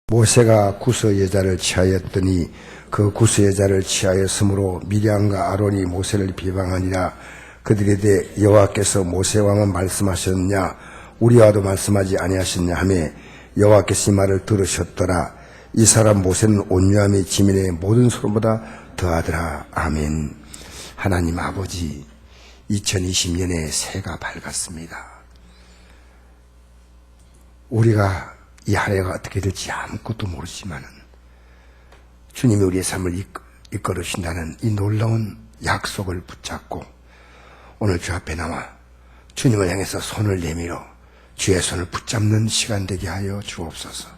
모세가 구스 여자를 취하였더니 그 구스 여자를 취하였으므로 미리암과 아론이 모세를 비방하니라. 그들에 대해 여호와께서 모세와만 말씀하셨느냐 우리와도 말씀하지 아니하셨냐 하며 여호와께서 이 말을 들으셨더라. 이 사람 모세는 온유함이 지면의 모든 소름보다 더하더라. 아멘. 하나님 아버지, 2020년에 새가 밝았습니다. 우리가 이 한 해가 어떻게 될지 아무것도 모르지만은 주님이 우리의 삶을 이끌으신다는 이 놀라운 약속을 붙잡고 오늘 주 앞에 나와 주님을 향해서 손을 내밀어 주의 손을 붙잡는 시간 되게 하여 주옵소서.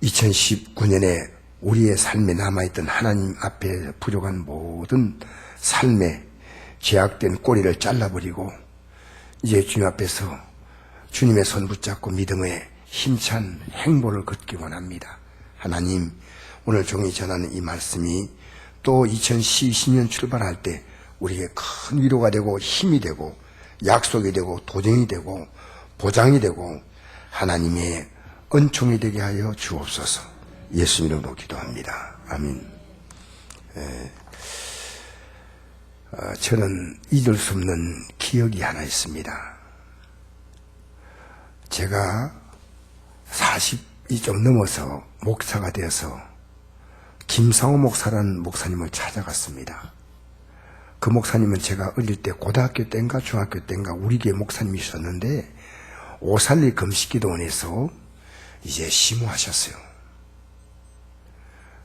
2019년에 우리의 삶에 남아있던 하나님 앞에 부족한 모든 삶에 제약된 꼬리를 잘라버리고 이제 주님 앞에서 주님의 손 붙잡고 믿음의 힘찬 행보를 걷기 원합니다. 하나님, 오늘 종이 전하는 이 말씀이 또 2020년 출발할 때 우리에게 큰 위로가 되고 힘이 되고 약속이 되고 도전이 되고 보장이 되고 하나님의 은총이 되게 하여 주옵소서. 예수 이름으로 기도합니다. 아멘. 저는 잊을 수 없는 기억이 하나 있습니다. 제가 40이 좀 넘어서 목사가 되어서 김상호 목사라는 목사님을 찾아갔습니다. 그 목사님은 제가 어릴 때 고등학교 때인가 중학교 때인가 우리 교회 목사님이셨는데 오살리 금식기도원에서 이제 심호하셨어요.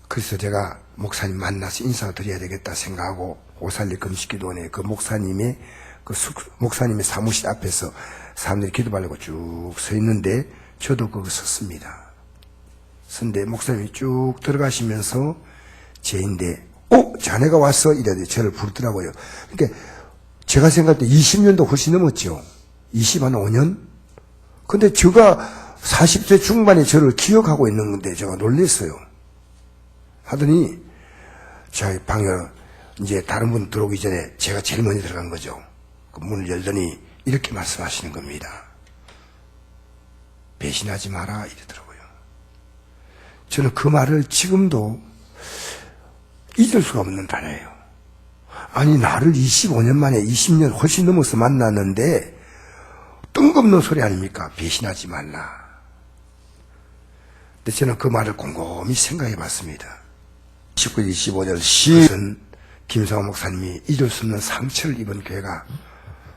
그래서 제가 목사님 만나서 인사드려야 되겠다 생각하고 오살리 금식기도원에 그 목사님의 목사님의 사무실 앞에서 사람들이 기도하려고 쭉 서 있는데 저도 거기 섰습니다. 선데 목사님이 쭉 들어가시면서 제인데 자네가 왔어? 이래서 저를 부르더라고요. 그러니까 제가 생각할 때 20년도 훨씬 넘었죠. 25년? 근데 제가 40대 중반에 저를 기억하고 있는 건데 제가 놀랐어요. 하더니 저희 방에 이제 다른 분 들어오기 전에 제가 제일 먼저 들어간 거죠. 그 문을 열더니 이렇게 말씀하시는 겁니다. 배신하지 마라 이러더라고요. 저는 그 말을 지금도 잊을 수가 없는 단어예요. 아니 나를 25년 만에 20년 훨씬 넘어서 만났는데 뜬금없는 소리 아닙니까? 배신하지 말라. 근데 저는 그 말을 곰곰이 생각해 봤습니다. 19절 25절 시은 김상호 목사님이 잊을 수 없는 상처를 입은 교회가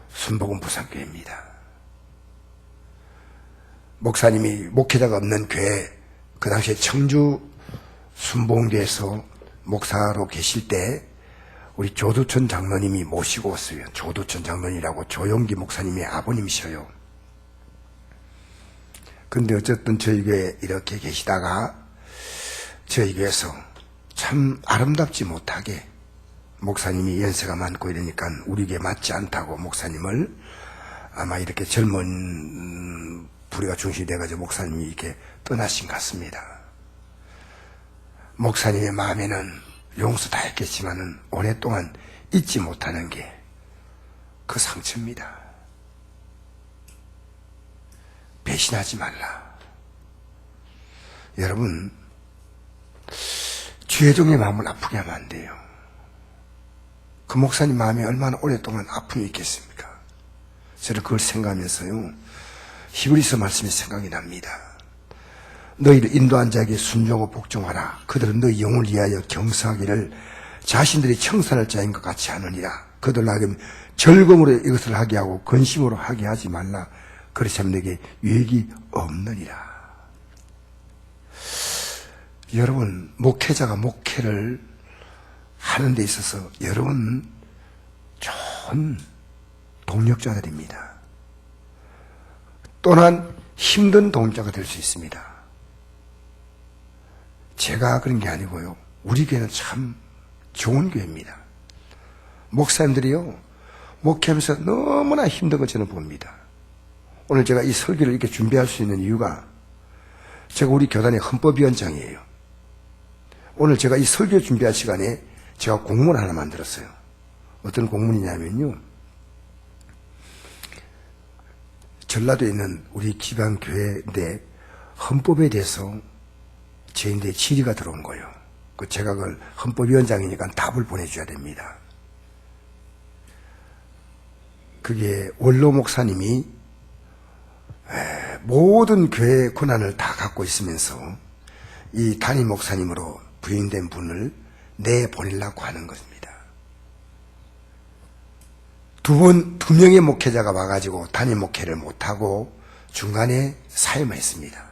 순복음 부산교회입니다. 목사님이 목회자가 없는 교회, 그 당시에 청주 순복음교회에서 목사로 계실 때 우리 조두천 장로님이 모시고 왔어요. 조두천 장로님이라고 조용기 목사님의 아버님이셔요. 근데 어쨌든 저희 교회에 이렇게 계시다가 저희 교회에서 참 아름답지 못하게 목사님이 연세가 많고 이러니까 우리 교회 맞지 않다고 목사님을 아마 이렇게 젊은 부류가 중심이 돼가지고 목사님이 이렇게 떠나신 것 같습니다. 목사님의 마음에는 용서 다 했겠지만은 오랫동안 잊지 못하는 게 그 상처입니다. 배신하지 말라. 여러분, 죄종의 마음을 아프게 하면 안 돼요. 그 목사님 마음이 얼마나 오랫동안 아픔이 있겠습니까? 저는 그걸 생각하면서요, 히브리서 말씀이 생각이 납니다. 너희를 인도한 자에게 순종하고 복종하라. 그들은 너희 영을 위하여 경성하기를 자신들이 청산할 자인 것 같이 하느니라. 그들로 하여금 즐거움으로 이것을 하게 하고 근심으로 하게 하지 말라. 그렇지 않으면 너에게 유익이 없느니라. 여러분, 목회자가 목회를 하는 데 있어서 여러분 좋은 동력자들입니다. 또한 힘든 동력자가 될 수 있습니다. 제가 그런 게 아니고요. 우리 교회는 참 좋은 교회입니다. 목사님들이요, 목회하면서 너무나 힘든 걸 저는 봅니다. 오늘 제가 이 설교를 이렇게 준비할 수 있는 이유가 제가 우리 교단의 헌법위원장이에요. 오늘 제가 이 설교 준비할 시간에 제가 공문 하나 만들었어요. 어떤 공문이냐면요, 전라도에 있는 우리 지방교회인데 헌법에 대해서 저인데 질의가 들어온 거예요. 제가 그걸 헌법위원장이니까 답을 보내줘야 됩니다. 그게 원로 목사님이 모든 교회 권한을 다 갖고 있으면서 이 담임 목사님으로 부임된 분을 내보내려고 하는 것입니다. 두 명의 목회자가 와가지고 담임 목회를 못하고 중간에 사임했습니다.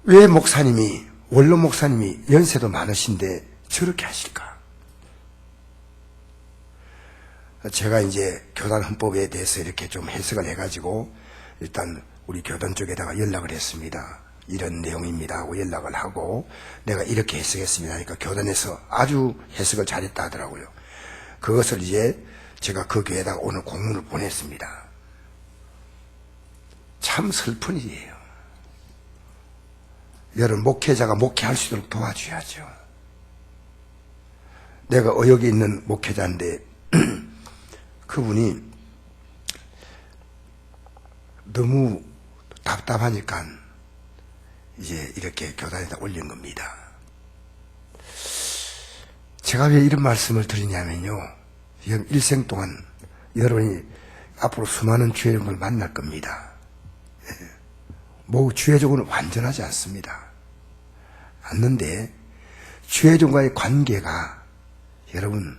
왜 목사님이, 원로 목사님이 연세도 많으신데 저렇게 하실까? 제가 이제 교단 헌법에 대해서 이렇게 좀 해석을 해가지고 일단 우리 교단 쪽에다가 연락을 했습니다. 이런 내용입니다 하고 연락을 하고 내가 이렇게 해석했습니다 하니까 교단에서 아주 해석을 잘했다 하더라고요. 그것을 이제 제가 그 교회에다가 오늘 공문을 보냈습니다. 참 슬픈 일이에요. 여러분, 목회자가 목회할 수 있도록 도와줘야죠. 내가 여기 있는 목회자인데 그분이 너무 답답하니까 이제 이렇게 교단에다 올린 겁니다. 제가 왜 이런 말씀을 드리냐면요, 일생 동안 여러분이 앞으로 수많은 주회종을 만날 겁니다. 뭐 주회종은 완전하지 않습니다. 않는데 주회종과의 관계가, 여러분,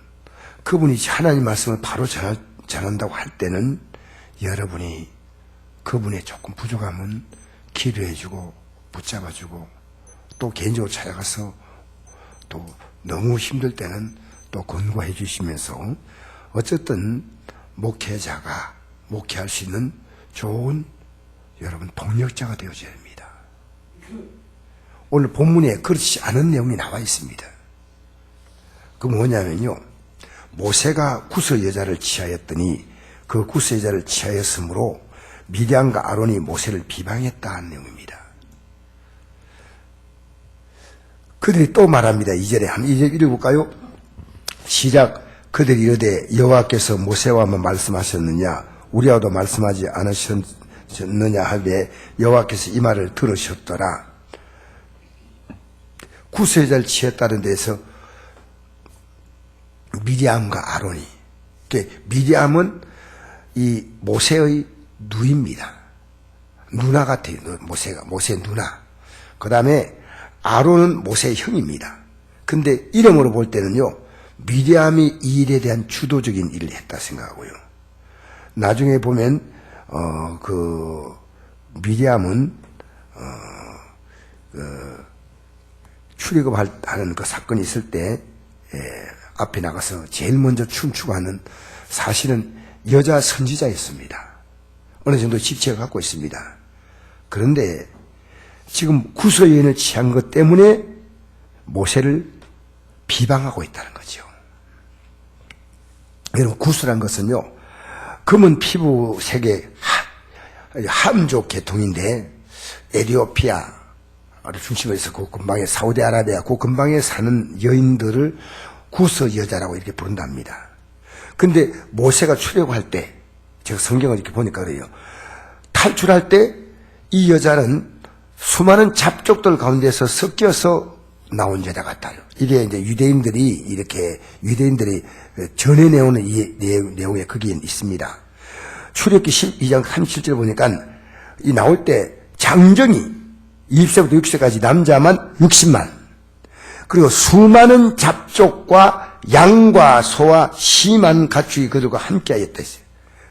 그분이 하나님 말씀을 바로 전한다고 할 때는 여러분이 그분의 조금 부족함은 기도해주고 붙잡아주고 또 개인적으로 찾아가서 또 너무 힘들 때는 또 권고해 주시면서 어쨌든 목회자가 목회할 수 있는 좋은 여러분 동력자가 되어줘야 됩니다. 오늘 본문에 그렇지 않은 내용이 나와 있습니다. 그 뭐냐면요, 모세가 구스 여자를 취하였더니 그 구스 여자를 취하였으므로 미디안과 아론이 모세를 비방했다 하는 내용입니다. 그들이 또 말합니다. 2절에 한번 2절 읽어볼까요? 시작. 그들이 이르되 여호와께서 모세와만 말씀하셨느냐 우리와도 말씀하지 않으셨느냐 하되 여호와께서 이 말을 들으셨더라. 구스 여자를 취했다는 데서 미디암과 아론이, 미디암은 이 모세의 누이입니다. 누나 같아요. 모세의 누나. 그 다음에 아론은 모세의 형입니다. 근데 이름으로 볼 때는요, 미디암이 이 일에 대한 주도적인 일을 했다 생각하고요. 나중에 보면 미디암은 출애굽하는 그 사건이 있을 때 앞에 나가서 제일 먼저 춤추고 하는, 사실은 여자 선지자였습니다. 어느 정도 직책을 갖고 있습니다. 그런데 지금 구스 여인을 취한 것 때문에 모세를 비방하고 있다는 거죠. 여러분, 구스란 것은요, 검은 피부색의 함족 계통인데 에티오피아 중심으로 해서 그 근방에 사우디아라비아 그 근방에 사는 여인들을 구스 여자라고 이렇게 부른답니다. 근데 모세가 출애굽할 때, 제가 성경을 이렇게 보니까 그래요. 탈출할 때 이 여자는 수많은 잡족들 가운데서 섞여서 나온 여자 같아요. 이게 이제 유대인들이 전해내오는 이 내용에 거기에 있습니다. 출애굽기 12장 37절 보니까 이 나올 때 장정이 20세부터 60세까지 남자만 60만, 그리고 수많은 잡족과 양과 소와 심한 가축이 그들과 함께 하였다 했어요.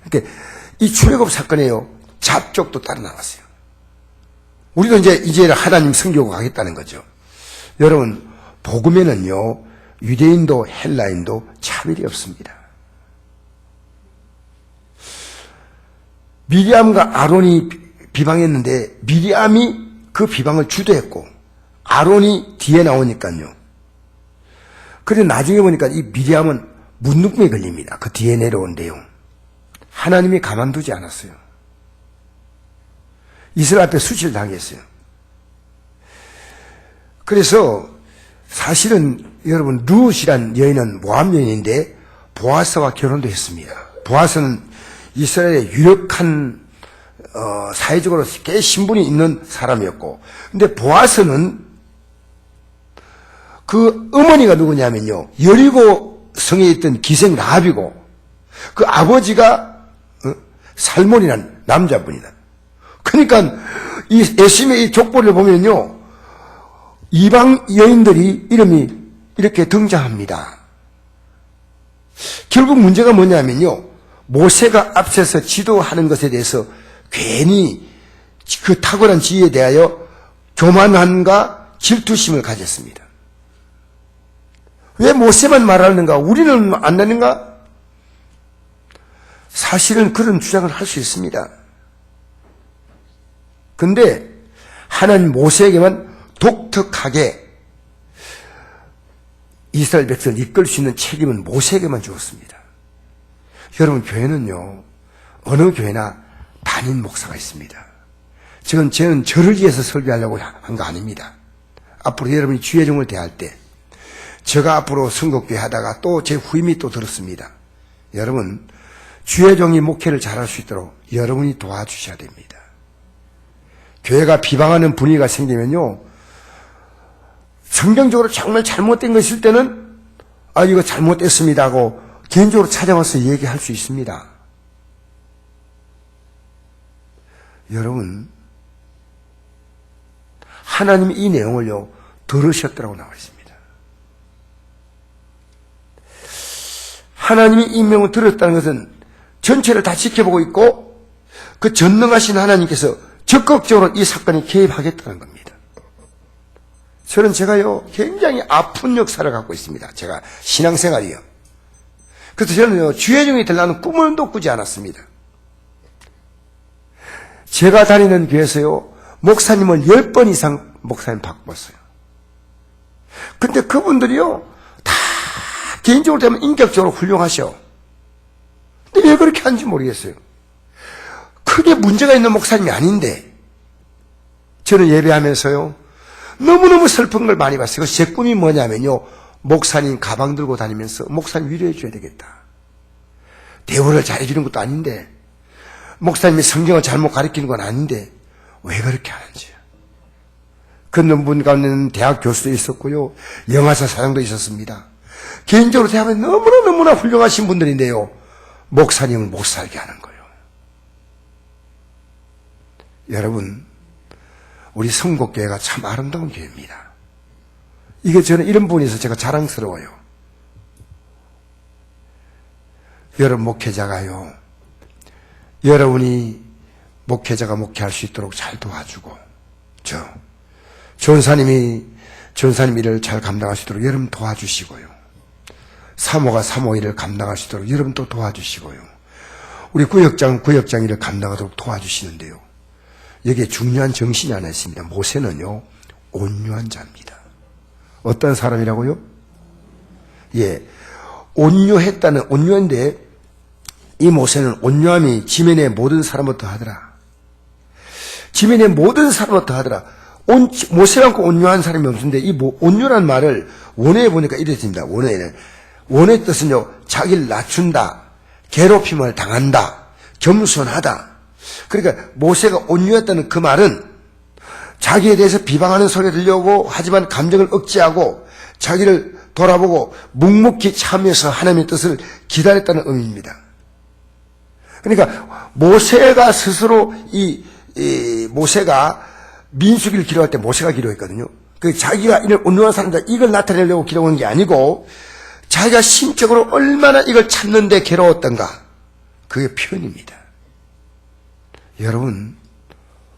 그러니까 이 출애굽 사건에요, 잡족도 따라 나왔어요. 우리도 이제 하나님 섬기고 가겠다는 거죠. 여러분, 복음에는요, 유대인도 헬라인도 차별이 없습니다. 미리암과 아론이 비방했는데 미리암이 그 비방을 주도했고 아론이 뒤에 나오니까요. 그런데 나중에 보니까 이 미리암은 문둥병에 걸립니다. 그 뒤에 내려온 내용. 하나님이 가만두지 않았어요. 이스라엘 앞에 수치를 당했어요. 그래서 사실은 여러분, 룻이란 여인은 모압 여인인데 보아스와 결혼도 했습니다. 보아스는 이스라엘의 유력한 사회적으로 꽤 신분이 있는 사람이었고, 근데 보아스는 그 어머니가 누구냐면요, 여리고 성에 있던 기생 라합이고, 그 아버지가 살몬이라는 남자분이다. 그러니까 이 예수님의 이 족보를 보면요, 이방 여인들이 이름이 이렇게 등장합니다. 결국 문제가 뭐냐면요, 모세가 앞서서 지도하는 것에 대해서 괜히 그 탁월한 지혜에 대하여 교만함과 질투심을 가졌습니다. 왜 모세만 말하는가? 우리는 안 하는가? 사실은 그런 주장을 할 수 있습니다. 근데 하나님 모세에게만 독특하게 이스라엘 백성을 이끌 수 있는 책임은 모세에게만 주었습니다. 여러분, 교회는요, 어느 교회나 담임 목사가 있습니다. 저는 저를 위해서 설교하려고 한 거 아닙니다. 앞으로 여러분이 주의종을 대할 때, 제가 앞으로 선곡교회 하다가 또 제 후임이 또 들었습니다. 여러분, 주의종이 목회를 잘할 수 있도록 여러분이 도와주셔야 됩니다. 교회가 비방하는 분위기가 생기면요, 성경적으로 정말 잘못된 거 있을 때는 이거 잘못됐습니다 하고 개인적으로 찾아와서 얘기할 수 있습니다. 여러분, 하나님이 이 내용을요 들으셨더라고 나와 있습니다. 하나님이 이 내용을 들었다는 것은 전체를 다 지켜보고 있고 그 전능하신 하나님께서 적극적으로 이 사건에 개입하겠다는 겁니다. 저는 제가요 굉장히 아픈 역사를 갖고 있습니다. 제가 신앙생활이요. 그래서 저는요 주의종이 되려는 꿈을도 꾸지 않았습니다. 제가 다니는 교회에서요 목사님을 10번 이상 목사님 바꿨어요. 근데 그분들이요 다 개인적으로 되면 인격적으로 훌륭하셔. 근데 왜 그렇게 하는지 모르겠어요. 크게 문제가 있는 목사님이 아닌데 저는 예배하면서요 너무너무 슬픈 걸 많이 봤어요. 제 꿈이 뭐냐면요, 목사님 가방 들고 다니면서 목사님 위로해 줘야 되겠다. 대우를 잘해주는 것도 아닌데, 목사님이 성경을 잘못 가르치는 건 아닌데 왜 그렇게 하는지. 그런 분 가운데는 대학 교수도 있었고요, 영화사 사장도 있었습니다. 개인적으로 대학에 너무나 훌륭하신 분들인데요, 목사님을 못 살게 하는 거예요. 여러분, 우리 성곡교회가 참 아름다운 교회입니다. 이게 저는 이런 부분에서 제가 자랑스러워요. 여러분 목회자가요, 여러분이 목회자가 목회할 수 있도록 잘 도와주고, 전사님 일을 잘 감당할 수 있도록 여러분 도와주시고요. 사모가 사모 일을 감당할 수 있도록 여러분 또 도와주시고요. 우리 구역장 일을 감당하도록 도와주시는데요. 여기에 중요한 정신이 하나 있습니다. 모세는요 온유한 자입니다. 어떤 사람이라고요? 예, 온유한데 이 모세는 온유함이 지면의 모든 사람부터 하더라. 지면의 모든 사람부터 하더라. 모세만큼 온유한 사람이 없는데 이 온유란 말을 원어에 보니까 이랬습니다. 원어의 뜻은요 자기를 낮춘다, 괴롭힘을 당한다, 겸손하다. 그러니까 모세가 온유했다는 그 말은 자기에 대해서 비방하는 소리가 들려오고 하지만 감정을 억제하고 자기를 돌아보고 묵묵히 참여해서 하나님의 뜻을 기다렸다는 의미입니다. 그러니까 모세가 스스로 모세가 민수기를 기록할 때 모세가 기록했거든요. 그 자기가 이런 온유한 사람이다 이걸 나타내려고 기록한 게 아니고 자기가 심적으로 얼마나 이걸 참는데 괴로웠던가 그게 표현입니다. 여러분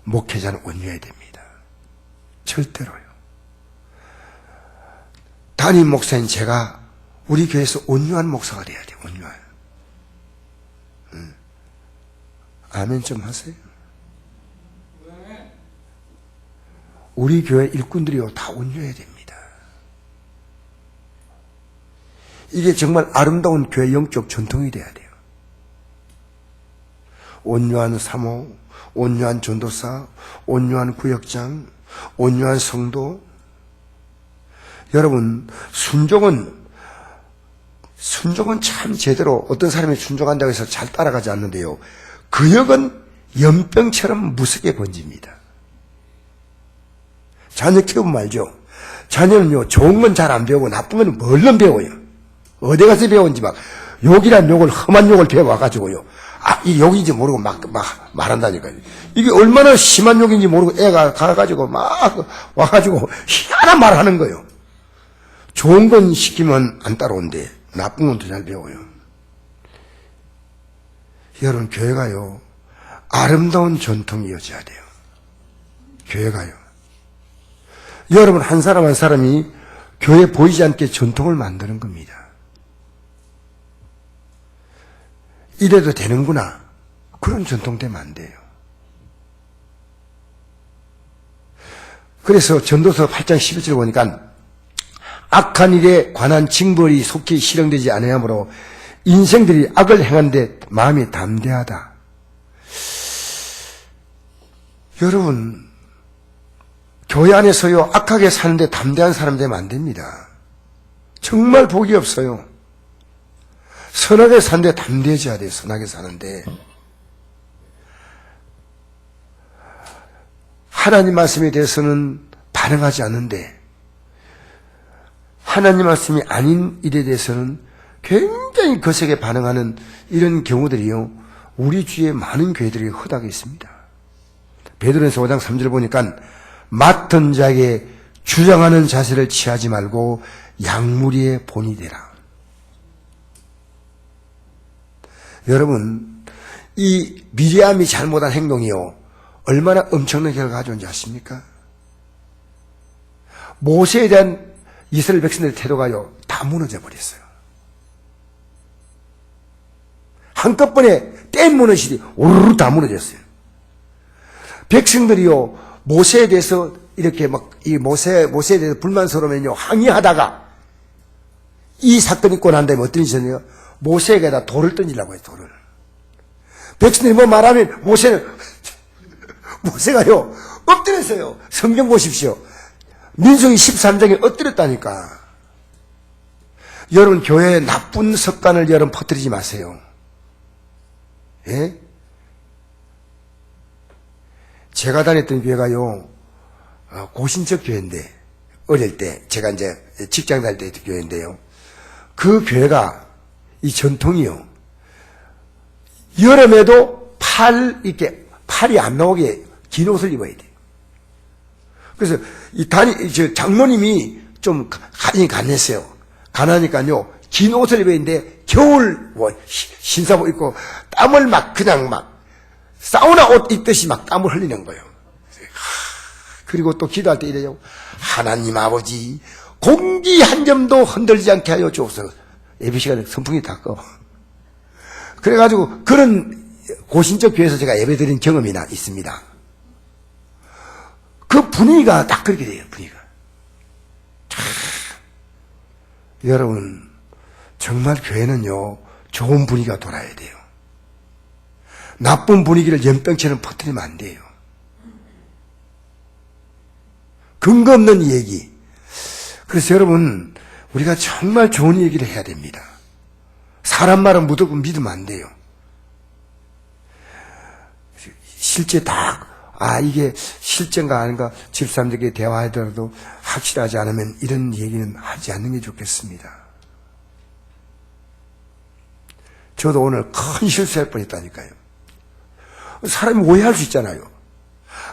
목회자는 온유해야 됩니다. 절대로요. 담임 목사인 제가 우리 교회에서 온유한 목사가 돼야 돼요. 온유한. 아멘 좀 하세요. 우리 교회 일꾼들이요 다 온유해야 됩니다. 이게 정말 아름다운 교회 영적 전통이 돼야 돼요. 온유한 사모, 온유한 전도사, 온유한 구역장, 온유한 성도. 여러분 순종은 참 제대로 어떤 사람이 순종한다고 해서 잘 따라가지 않는데요. 구역은 연병처럼 무섭게 번집니다. 자녀 키우면 말죠. 자녀는요, 좋은 건 잘 안 배우고 나쁜 건 얼른 배워요. 어디 가서 배운지 막, 욕이란 욕을, 험한 욕을 배워와가지고요. 아, 이 욕인지 모르고 막 말한다니까요. 이게 얼마나 심한 욕인지 모르고 애가 가가지고 막 와가지고 희한한 말 하는 거예요. 좋은 건 시키면 안 따라온대. 나쁜 건 더 잘 배워요. 여러분, 교회가요, 아름다운 전통이 이어져야 돼요. 교회가요. 여러분, 한 사람 한 사람이 교회 보이지 않게 전통을 만드는 겁니다. 이래도 되는구나. 그런 전통 되면 안 돼요. 그래서 전도서 8장 11절 보니까 악한 일에 관한 징벌이 속히 실행되지 아니하므로 인생들이 악을 행한데 마음이 담대하다. 여러분, 교회 안에서요, 악하게 사는데 담대한 사람 되면 안 됩니다. 정말 복이 없어요. 선하게 사는데 담대해져야 돼요. 선하게 사는데. 하나님 말씀에 대해서는 반응하지 않는데 하나님 말씀이 아닌 일에 대해서는 굉장히 거세게 반응하는 이런 경우들이요, 우리 주위에 많은 교회들이 허다하게 있습니다. 베드로전서 5장 3절 보니까 맡은 자에게 주장하는 자세를 취하지 말고 양무리의 본이 되라. 여러분, 이 미리암이 잘못한 행동이요, 얼마나 엄청난 결과를 가져온지 아십니까? 모세에 대한 이스라엘 백성들의 태도가요, 다 무너져 버렸어요. 한꺼번에 뗀 무너지듯이 오르르 다 무너졌어요. 백성들이요, 모세에 대해서 이렇게 막, 이 모세에 대해서 불만스러우면요, 항의하다가 이 사건이 있고 난 다음에 어떤 짓을 해요? 모세에게다 돌을 던지려고 해요, 돌을. 백성들이 뭐 말하면 모세가요, 엎드렸어요. 성경 보십시오. 민수기 13장에 엎드렸다니까. 여러분, 교회에 나쁜 습관을 여러분 퍼뜨리지 마세요. 예? 제가 다녔던 교회가요, 고신적 교회인데, 어릴 때, 제가 이제 직장 다닐 때 교회인데요, 그 교회가, 이 전통이요, 여름에도 팔이 안 나오게 긴 옷을 입어야 돼요. 그래서 장로님이 좀 간이 가난했어요. 가난하니까요, 긴 옷을 입어야 되는데, 겨울 신사복 입고 땀을 그냥 사우나 옷 입듯이 땀을 흘리는 거예요. 그리고 또 기도할 때 이래요. 하나님 아버지, 공기 한 점도 흔들지 않게 하여 주옵소서. 예배 시간에 선풍기 다 꺼. 그래가지고 그런 고신적 교회에서 제가 예배 드린 경험이 있습니다. 그 분위기가 딱 그렇게 돼요, 분위기가. 여러분, 정말 교회는요, 좋은 분위기가 돌아야 돼요. 나쁜 분위기를 연병처럼 퍼뜨리면 안 돼요. 근거 없는 얘기. 그래서 여러분, 우리가 정말 좋은 얘기를 해야 됩니다. 사람 말은 무조건 믿으면 안 돼요. 실제 이게 실제인가 아닌가 집사람들끼리 대화하더라도 확실하지 않으면 이런 얘기는 하지 않는 게 좋겠습니다. 저도 오늘 큰 실수할 뻔했다니까요. 사람이 오해할 수 있잖아요.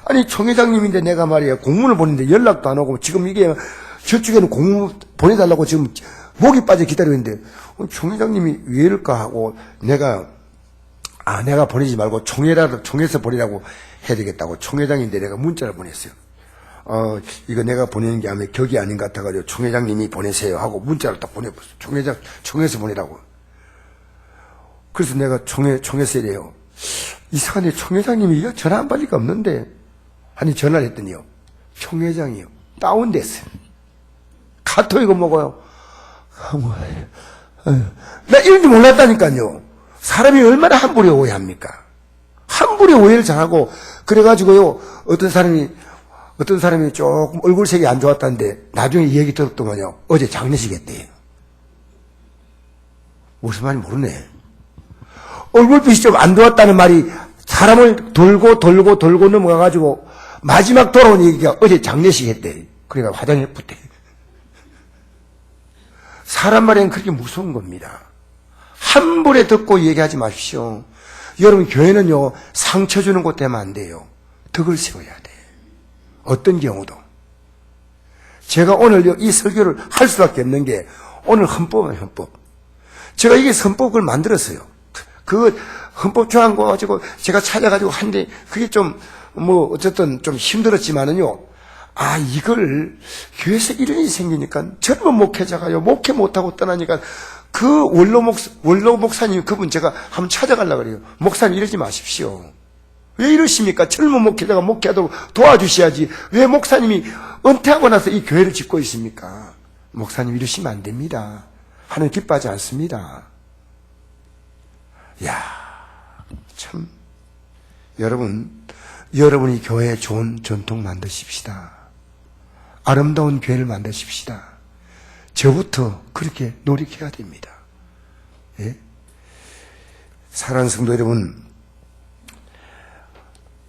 아니, 총회장님인데 내가 말이야, 공문을 보냈는데 연락도 안 오고, 지금 이게 저쪽에는 공문 보내달라고 지금 목이 빠져 기다리고 있는데, 총회장님이 왜 이럴까 하고, 내가 보내지 말고 총회에서 보내라고 해야 되겠다고, 총회장인데 내가 문자를 보냈어요. 이거 내가 보내는 게 아마 격이 아닌 것 같아가지고, 총회장님이 보내세요 하고 문자를 딱 보내봤어요. 총회에서 보내라고. 그래서 내가 총회에서 이래요. 이상하네, 총회장님이 전화 안 받을 리가 없는데. 아니, 전화를 했더니요, 총회장이요, 다운됐어요. 카톡이고 뭐고요. 나 이런 줄 몰랐다니까요. 사람이 얼마나 함부로 오해합니까? 함부로 오해를 잘하고, 그래가지고요, 어떤 사람이 조금 얼굴색이 안 좋았다는데, 나중에 이 얘기 들었더만요, 어제 장례식 했대요. 무슨 말인지 모르네. 얼굴빛이 좀 안 좋았다는 말이 사람을 돌고 넘어가가지고 마지막 돌아온 얘기가 어제 장례식 했대. 그러니까 화장에 붙대. 사람 말에는 그렇게 무서운 겁니다. 한 번에 듣고 얘기하지 마십시오. 여러분, 교회는요, 상처 주는 곳 되면 안 돼요. 덕을 세워야 돼. 어떤 경우도. 제가 오늘 이 설교를 할 수밖에 없는 게 오늘 헌법은 헌법. 제가 이게 헌법을 만들었어요. 그 헌법 조항 가지고 제가 찾아가지고 한데 그게 좀 어쨌든 좀 힘들었지만은요. 이걸 교회에서 이런 일이 생기니까 젊은 목회자가요, 목회 못하고 떠나니까 그 원로 목사님 그분 제가 한번 찾아가려고 그래요. 목사님 이러지 마십시오. 왜 이러십니까? 젊은 목회자가 목회하도록 도와주셔야지. 왜 목사님이 은퇴하고 나서 이 교회를 짓고 있습니까? 목사님 이러시면 안 됩니다. 하나님 기뻐하지 않습니다. 참. 여러분이 교회에 좋은 전통 만드십시다. 아름다운 교회를 만드십시다. 저부터 그렇게 노력해야 됩니다. 예? 사랑하는 성도 여러분,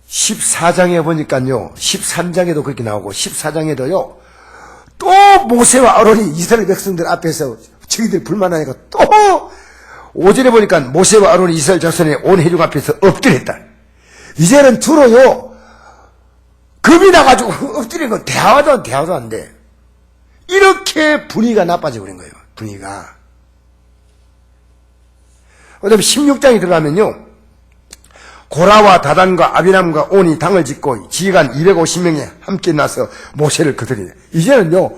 14장에 보니까요, 13장에도 그렇게 나오고, 14장에도요, 또 모세와 아론이 이스라엘 백성들 앞에서 저희들 불만하니까 또 5절에 보니까 모세와 아론이 이스라엘 자손의 온 회중 앞에서 엎드렸다. 이제는 주로요, 겁이 나가지고 엎드리는 건 대화도 안 돼. 이렇게 분위기가 나빠져 버린 거예요. 분위기가. 그 다음에 16장에 들어가면요, 고라와 다단과 아비람과 온이 당을 짓고 지휘관 250명이 함께 나서 모세를 거드리네. 이제는요,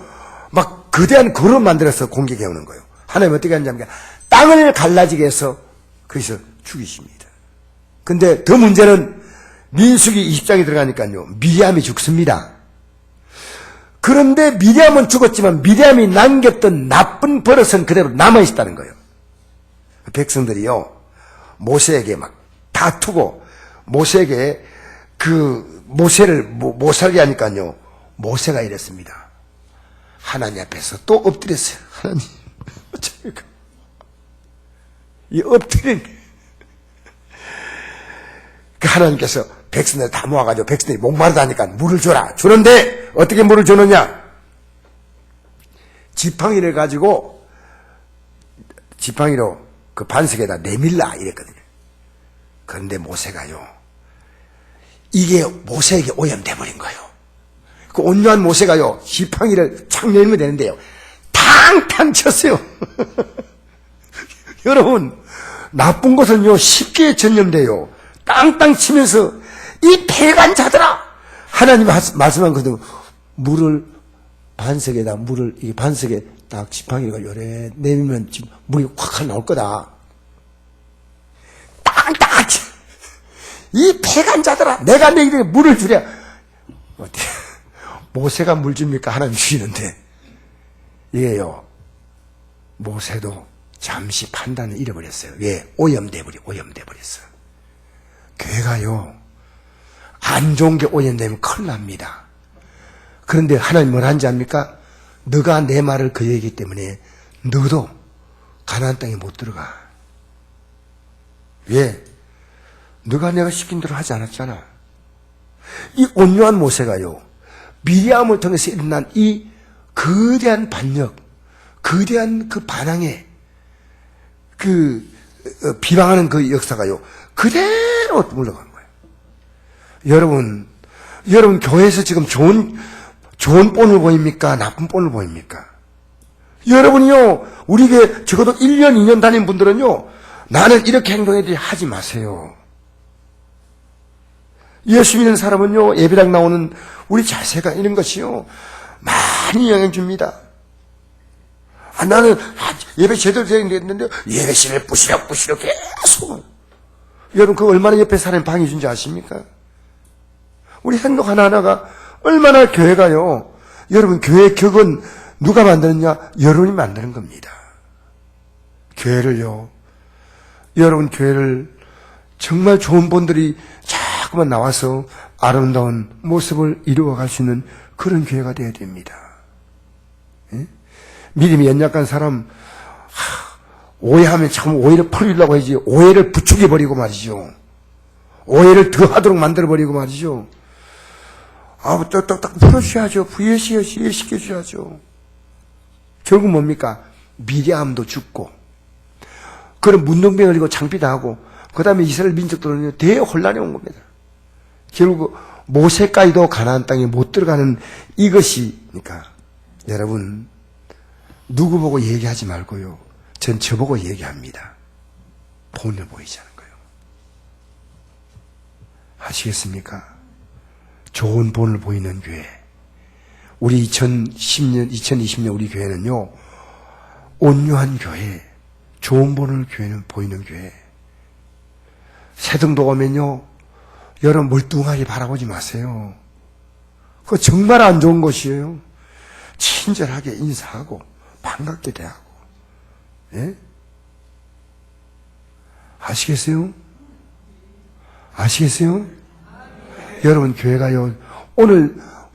막 거대한 그릇 만들어서 공격해 오는 거예요. 하나님 어떻게 하는지 땅을 갈라지게 해서 거기서 죽이십니다. 근데 더 문제는 민수기 20장에 들어가니까요, 미리암이 죽습니다. 그런데 미리암은 죽었지만 미리암이 남겼던 나쁜 버릇은 그대로 남아있다는 거예요. 백성들이요, 모세에게 막 다투고 모세에게 모세를 못 살게 하니까요, 모세가 이랬습니다. 하나님 앞에서 또 엎드렸어요. 하나님, 어쩌니까 이 엎드린 하나님께서 백성들 다 모아가지고 백성들이 목마르다니까 물을 줘라. 주는데 어떻게 물을 주느냐? 지팡이를 가지고 지팡이로 그 반석에다 내밀라 이랬거든요. 그런데 모세가요, 이게 모세에게 오염돼 버린 거예요. 그 온유한 모세가요, 지팡이를 착 내밀면 되는데요, 탕탕 쳤어요. 여러분, 나쁜 것은요 쉽게 전염돼요. 땅땅 치면서 이 패간 자들아, 하나님 말씀한 거든 물을 반석에다 이 반석에 딱 지팡이가 요래 내밀면 물이 확 나올 거다. 땅땅 이 패간 자들아, 내가 너희들에게 물을 주랴. 어때? 모세가 물 줍니까? 하나님 주시는데. 이게요, 모세도 잠시 판단을 잃어버렸어요. 왜? 오염돼 버렸어. 교회가요, 안 좋은 게 오염되면 큰일 납니다. 그런데 하나님 뭘 하는지 압니까? 너가 내 말을 거역했기 때문에 너도 가나안 땅에 못 들어가. 왜? 너가 내가 시킨 대로 하지 않았잖아. 이 온유한 모세가요, 미리암을 통해서 일어난 이 거대한 반역, 거대한 그 반항에 비방하는 그 역사가요, 그대로 물러간 거예요. 여러분 교회에서 지금 좋은 본을 보입니까? 나쁜 본을 보입니까? 여러분이요, 우리 교회 적어도 1년, 2년 다닌 분들은요, 나는 이렇게 행동해야 돼 하지 마세요. 예수 믿는 사람은요, 예배당 나오는 우리 자세가 이런 것이요, 많이 영향 줍니다. 나는 예배 제대로 되는데 예배실을 부시럭 계속. 여러분, 그 얼마나 옆에 사람이 방해 준지 아십니까? 우리 행동 하나하나가 얼마나 교회가요, 여러분, 교회 격은 누가 만드느냐? 여러분이 만드는 겁니다. 여러분 교회를 정말 좋은 분들이 자꾸만 나와서 아름다운 모습을 이루어갈 수 있는 그런 교회가 되어야 됩니다. 예? 믿음이 연약한 사람, 오해하면 참 오해를 풀리려고 하지, 오해를 부추겨버리고 말이죠. 오해를 더 하도록 만들어버리고 말이죠. 딱딱 풀어주셔야죠. 이해시켜주셔야죠. 결국 뭡니까? 미리암도 죽고, 그런 문둥병을 이고 창피당하고, 그 다음에 이스라엘 민족들은 대혼란이 온 겁니다. 결국 모세까지도 가나안 땅에 못 들어가는 이것이니까, 여러분, 누구 보고 얘기하지 말고요. 전 저보고 얘기합니다. 본을 보이자는 거예요. 아시겠습니까? 좋은 본을 보이는 교회. 우리 2020년 우리 교회는요, 온유한 교회, 좋은 본을 교회는 보이는 교회. 새등도 오면요, 여러분 멀뚱하게 바라보지 마세요. 그거 정말 안 좋은 것이에요. 친절하게 인사하고 반갑게 대하고. 예? 아시겠어요? 아시겠어요? 여러분, 교회가요,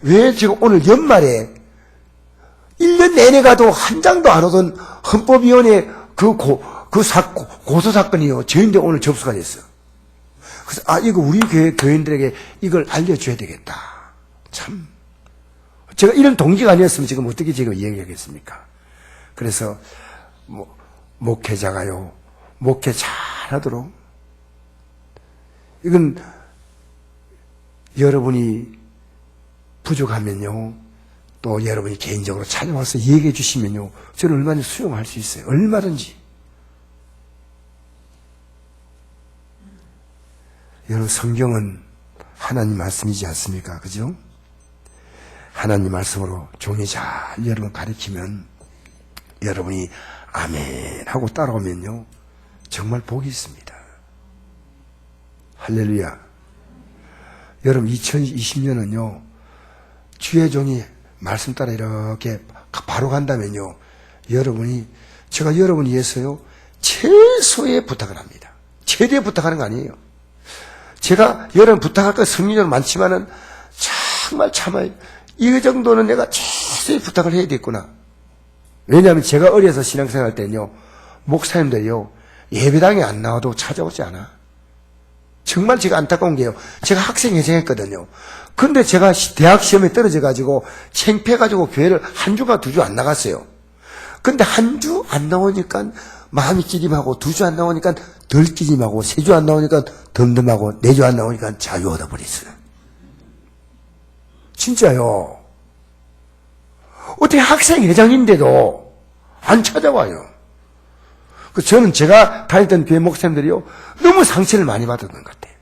왜 지금 오늘 연말에 1년 내내 가도 한 장도 안 오던 헌법위원회 고소 사건이요, 저인데 오늘 접수가 됐어요. 그래서, 이거 우리 교인들에게 이걸 알려줘야 되겠다. 참. 제가 이런 동기가 아니었으면 지금 어떻게 지금 이야기하겠습니까? 그래서, 목회자가요, 목회 잘 하도록. 이건, 여러분이 부족하면요, 또 여러분이 개인적으로 찾아와서 얘기해 주시면요, 저는 얼마든지 수용할 수 있어요. 얼마든지. 여러분, 성경은 하나님 말씀이지 않습니까? 그죠? 하나님 말씀으로 종이 잘 여러분 가르치면, 여러분이 아멘 하고 따라오면요, 정말 복이 있습니다. 할렐루야. 여러분, 2020년은요, 주의 종이 말씀 따라 이렇게 바로 간다면요, 제가 여러분이 위해서요, 최소의 부탁을 합니다. 최대의 부탁하는 거 아니에요. 제가 여러분 부탁할 거 성리적으로 많지만은, 참말, 이 정도는 내가 최소의 부탁을 해야 되겠구나. 왜냐하면 제가 어려서 신앙생활 할 때는요, 목사님들이요, 예배당에 안 나와도 찾아오지 않아. 정말 제가 안타까운 게요, 제가 학생 회생했거든요. 근데 제가 대학 시험에 떨어져가지고 창피해가지고 교회를 한 주가 2주 안 나갔어요. 근데 한 주 안 나오니까 마음이 끼림하고, 2주 안 나오니까 덜 끼림하고, 3주 안 나오니까 덤덤하고, 4주 안 나오니까 자유 얻어버렸어요. 진짜요. 어떻게 학생 회장인데도 안 찾아와요. 저는 제가 다니던 교회 목사님들이요, 너무 상처를 많이 받았던 것 같아요.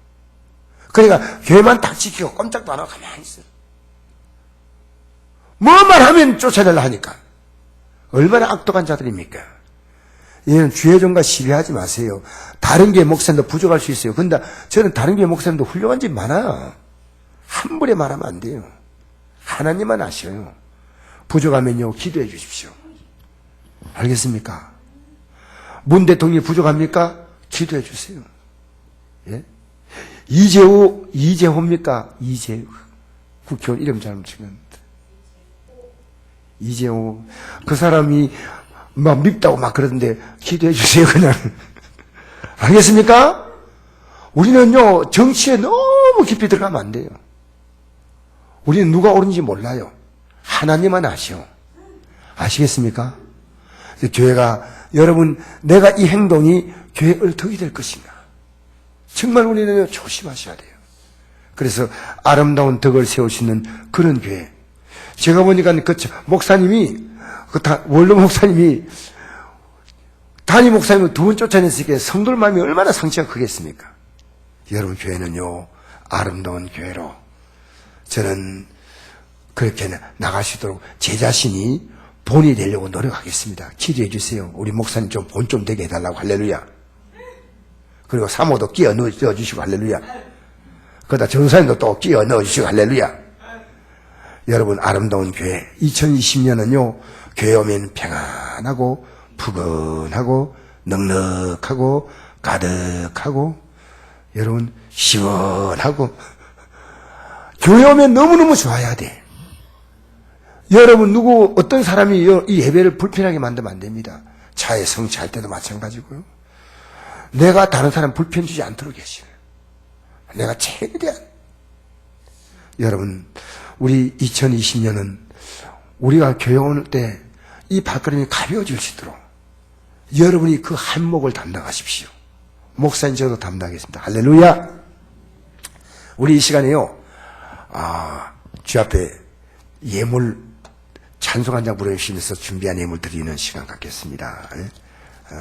그러니까 교회만 딱 지키고 꼼짝도 안 하고 가만히 있어요. 뭐만 하면 쫓아내려 하니까. 얼마나 악독한 자들입니까? 얘는 주의 종과 시비하지 마세요. 다른 교회 목사님도 부족할 수 있어요. 근데 저는 다른 교회 목사님도 훌륭한 집 많아요. 한 번에 말하면 안 돼요. 하나님만 아셔요. 부족하면요, 기도해 주십시오. 알겠습니까? 문 대통령이 부족합니까? 기도해 주세요. 예? 이재호입니까? 이재호. 국회의원 이름 잘못 치면. 이재호. 그 사람이 막 밉다고 막 그러던데 기도해 주세요, 그냥. 알겠습니까? 우리는요, 정치에 너무 깊이 들어가면 안 돼요. 우리는 누가 옳은지 몰라요. 하나님만 아시오. 아시겠습니까? 교회가, 여러분, 내가 이 행동이 교회의 얼턱이 될 것인가? 정말 우리는 조심하셔야 돼요. 그래서 아름다운 덕을 세울 수 있는 그런 교회. 제가 보니까 목사님이, 원로 목사님이, 단임 목사님을 2번 쫓아냈으니까 성도들 마음이 얼마나 상처가 크겠습니까? 여러분, 교회는요, 아름다운 교회로 저는 그렇게 나갈 수 있도록 제 자신이 본이 되려고 노력하겠습니다. 기도해 주세요. 우리 목사님 좀 본 좀 되게 해달라고. 할렐루야. 그리고 사모도 끼워 넣어주시고. 할렐루야. 그러다 전사님도 또 끼워 넣어주시고. 할렐루야. 여러분, 아름다운 교회. 2020년은요, 교회 오면 평안하고 푸근하고 넉넉하고 가득하고, 여러분, 시원하고, 교회 오면 너무너무 좋아야 돼. 여러분, 어떤 사람이 이 예배를 불편하게 만들면 안 됩니다. 차에 성취할 때도 마찬가지고요. 내가 다른 사람 불편 주지 않도록 계시고요. 내가 최대한. 여러분, 우리 2020년은 우리가 교회 올 때 이 발걸음이 가벼워질 수 있도록 여러분이 그 한몫을 담당하십시오. 목사님 저도 담당하겠습니다. 할렐루야. 우리 이 시간에요, 주 앞에 예물 찬송 한 장 부르시면서 준비한 예물 드리는 시간 갖겠습니다.